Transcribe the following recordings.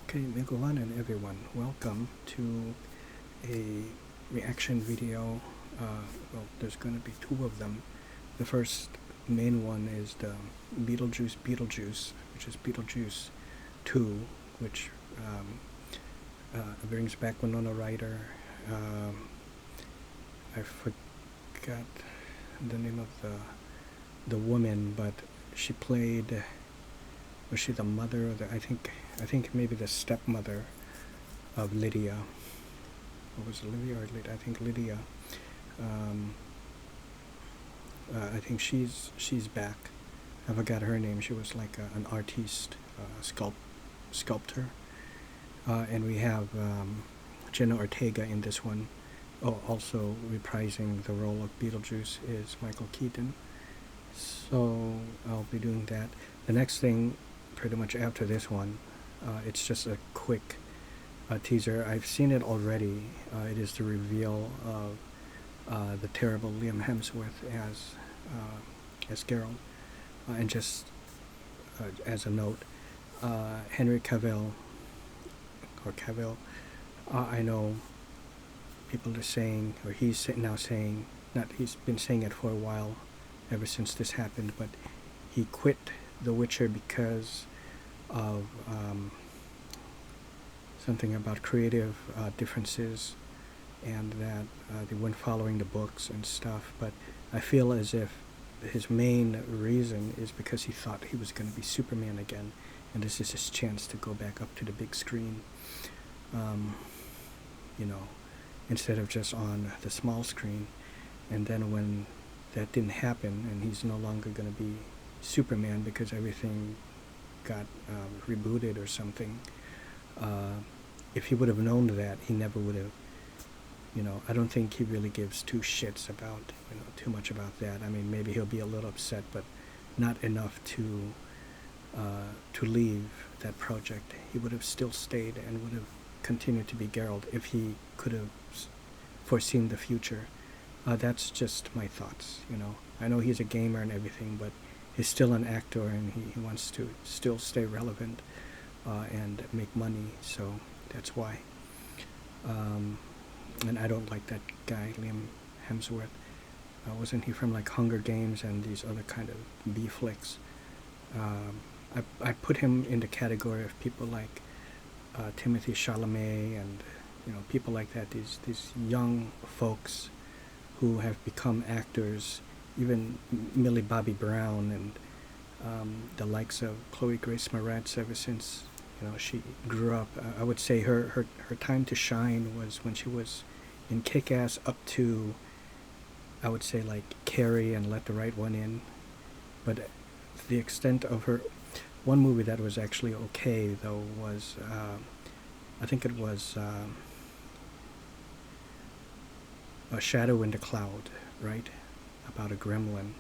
Okay, Megovan everyone, welcome to a reaction video. Well, there's going to be two of them. The first main one is the Beetlejuice, which is Beetlejuice 2, which brings back Winona Ryder. I forgot the name of the woman, but she played. Was she the mother of the? I think maybe the stepmother of Lydia. What was it, Lydia or Lydia? I think Lydia. I think she's back. I forgot her name. She was like an artiste, sculptor. And we have Jenna Ortega in this one. Oh, also reprising the role of Beetlejuice is Michael Keaton. So I'll be doing that. The next thing, pretty much after this one, it's just a quick teaser. I've seen it already. It is the reveal of the terrible Liam Hemsworth as Geralt. And just as a note, Henry Cavill, I know people are saying, or he's now saying, he's been saying it for a while, ever since this happened, but he quit The Witcher because of something about creative differences, and that they weren't following the books and stuff. But I feel as if his main reason is because he thought he was going to be Superman again, and this is his chance to go back up to the big screen, instead of just on the small screen. And then when that didn't happen and he's no longer going to be Superman because everything got rebooted or something, if he would have known that, he never would have, I don't think he really gives two shits about, too much about that. I mean, maybe he'll be a little upset, but not enough to leave that project. He would have still stayed and would have continued to be Geralt if he could have foreseen the future. That's just my thoughts, I know he's a gamer and everything, but he's still an actor, and he wants to still stay relevant and make money, so that's why. And I don't like that guy, Liam Hemsworth. Wasn't he from like Hunger Games and these other kind of B flicks? I put him in the category of people like Timothy Chalamet and people like that, these young folks who have become actors, even Millie Bobby Brown and the likes of Chloe Grace Moretz, ever since she grew up. I would say her time to shine was when she was in Kick-Ass up to, I would say, like Carrie and Let the Right One In. But the extent of her, one movie that was actually okay though was I think it was A Shadow in the Cloud, right? About a gremlin.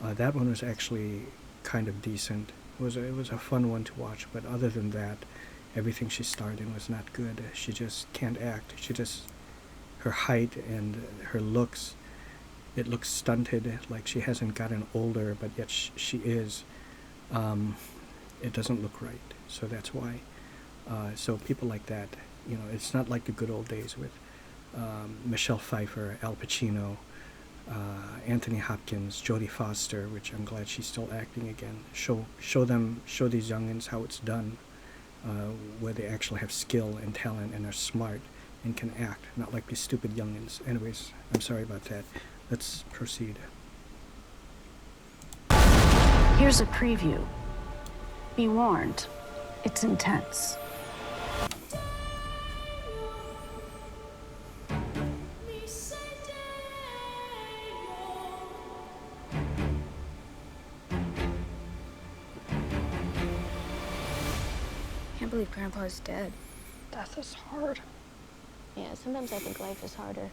That one was actually kind of decent. It was a fun one to watch, but other than that, everything she starred in was not good. She just can't act. Her height and her looks, it looks stunted, like she hasn't gotten older, but yet she is. It doesn't look right, so that's why. So people like that, it's not like the good old days with Michelle Pfeiffer, Al Pacino, Anthony Hopkins, Jodie Foster, which I'm glad she's still acting again. Show these youngins how it's done, where they actually have skill and talent and are smart and can act, not like these stupid youngins. Anyways, I'm sorry about that. Let's proceed. Here's a preview. Be warned, it's intense. Can't believe Grandpa's dead. Death is hard. Yeah, sometimes I think life is harder.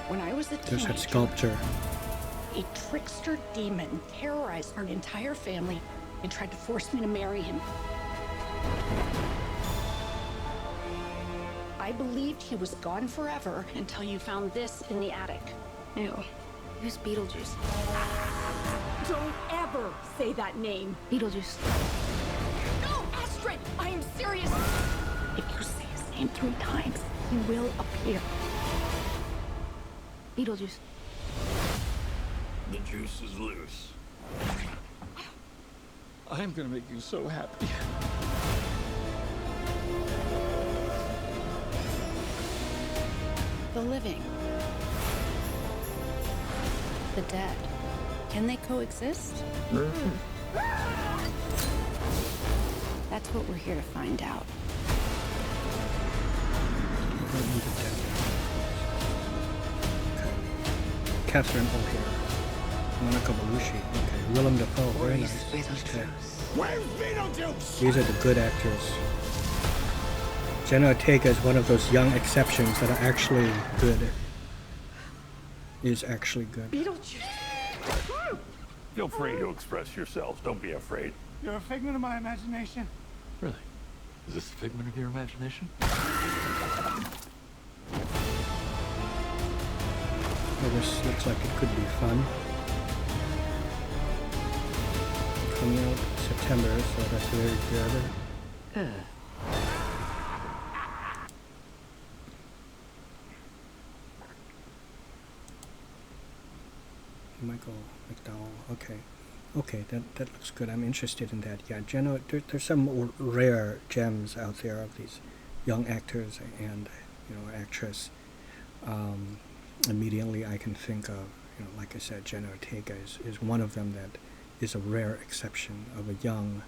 When I was a There's teenager, that sculpture. a trickster demon terrorized our entire family and tried to force me to marry him. I believed he was gone forever until you found this in the attic. Ew. Who's Beetlejuice? Don't ever say that name. Beetlejuice. No, Astrid! I am serious! If you say his name 3 times, he will appear. Beetlejuice. The juice is loose. I am gonna make you so happy. The living. The dead. Can they coexist? That's what we're here to find out. Catherine O'Hara. Monica Bellucci. Okay. Willem Dafoe. Very nice. Okay. Where's Beetlejuice? These are the good actors. Jenna Ortega is one of those young exceptions that are actually good. Is actually good. Beetlejuice! Feel free to express yourselves. Don't be afraid. You're a figment of my imagination. Really? Is this a figment of your imagination? Well, this looks like it could be fun. Coming out September, so that's very good. Michael McDowell. Okay, that looks good. I'm interested in that. Yeah, Jenna, there's some rare gems out there of these young actors and actress. Immediately, I can think of like I said, Jenna Ortega is one of them that is a rare exception of a young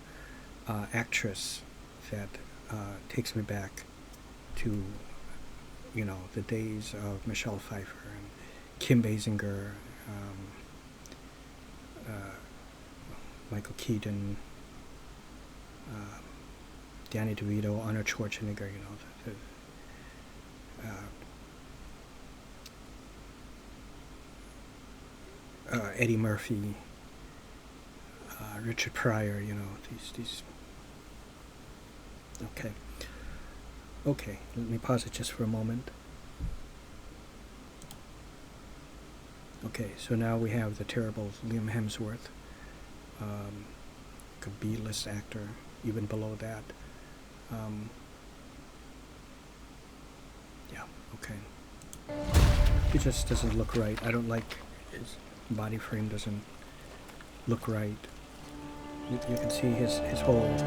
actress that takes me back to the days of Michelle Pfeiffer and Kim Basinger. Michael Keaton, Danny DeVito, Arnold Schwarzenegger, Eddie Murphy, Richard Pryor, these. Okay, let me pause it just for a moment. Okay, so now we have the terrible Liam Hemsworth, a B-list actor, even below that. Yeah, okay. He just doesn't look right. I don't like his body frame doesn't look right. You can see his whole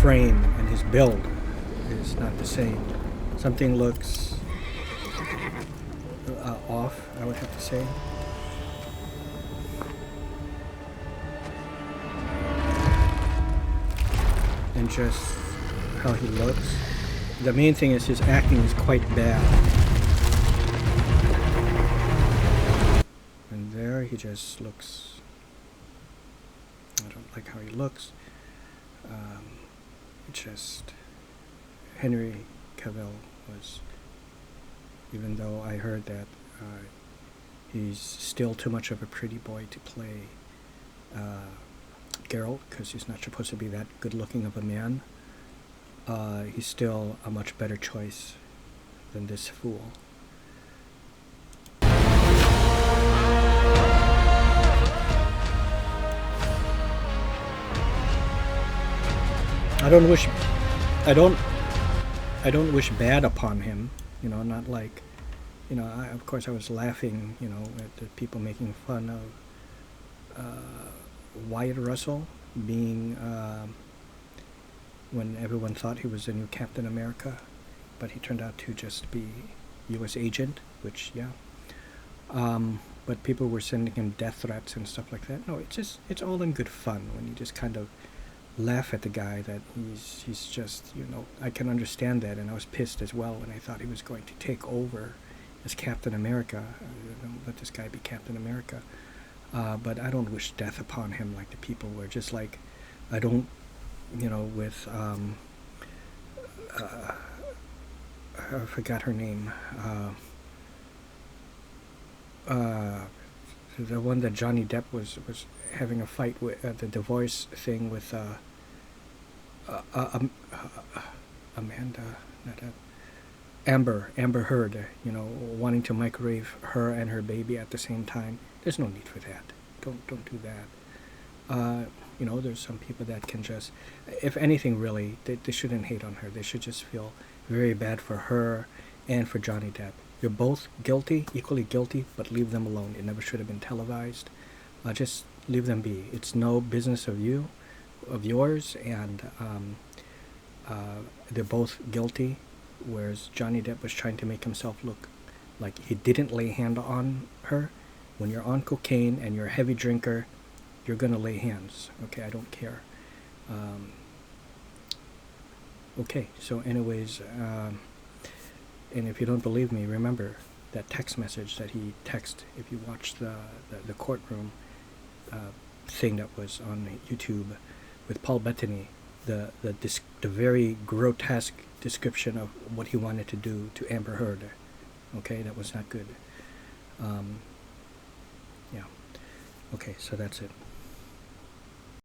frame and his build is not the same. Something looks off, I would have to say. And just how he looks. The main thing is his acting is quite bad. And there he just looks, I don't like how he looks. Just Henry Cavill was, even though I heard that he's still too much of a pretty boy to play Geralt, because he's not supposed to be that good looking of a man, he's still a much better choice than this fool. I don't wish bad upon him, not like, of course I was laughing, at the people making fun of Wyatt Russell being, when everyone thought he was the new Captain America, but he turned out to just be U.S. agent, which, yeah. But people were sending him death threats and stuff like that. No, it's all in good fun when you just kind of laugh at the guy that he's just, I can understand that, and I was pissed as well when I thought he was going to take over as Captain America. Don't let this guy be Captain America. But I don't wish death upon him like the people were. Just like I don't, with I forgot her name. The one that Johnny Depp was having a fight with, the divorce thing with Amanda, not Amber Heard, you know, wanting to microwave her and her baby at the same time. There's no need for that. Don't do that. You know, there's some people that can just, if anything, really, they shouldn't hate on her. They should just feel very bad for her and for Johnny Depp. You're both guilty, equally guilty, but leave them alone. It never should have been televised. Just leave them be. It's no business of yours, and they're both guilty. Whereas Johnny Depp was trying to make himself look like he didn't lay hand on her. When you're on cocaine and you're a heavy drinker, you're gonna lay hands. Okay, I don't care. Okay, so anyways, and if you don't believe me, remember that text message that he texted. If you watch the courtroom thing that was on YouTube with Paul Bettany, the very grotesque description of what he wanted to do to Amber Heard. Okay, that was not good. Yeah. Okay, so that's it.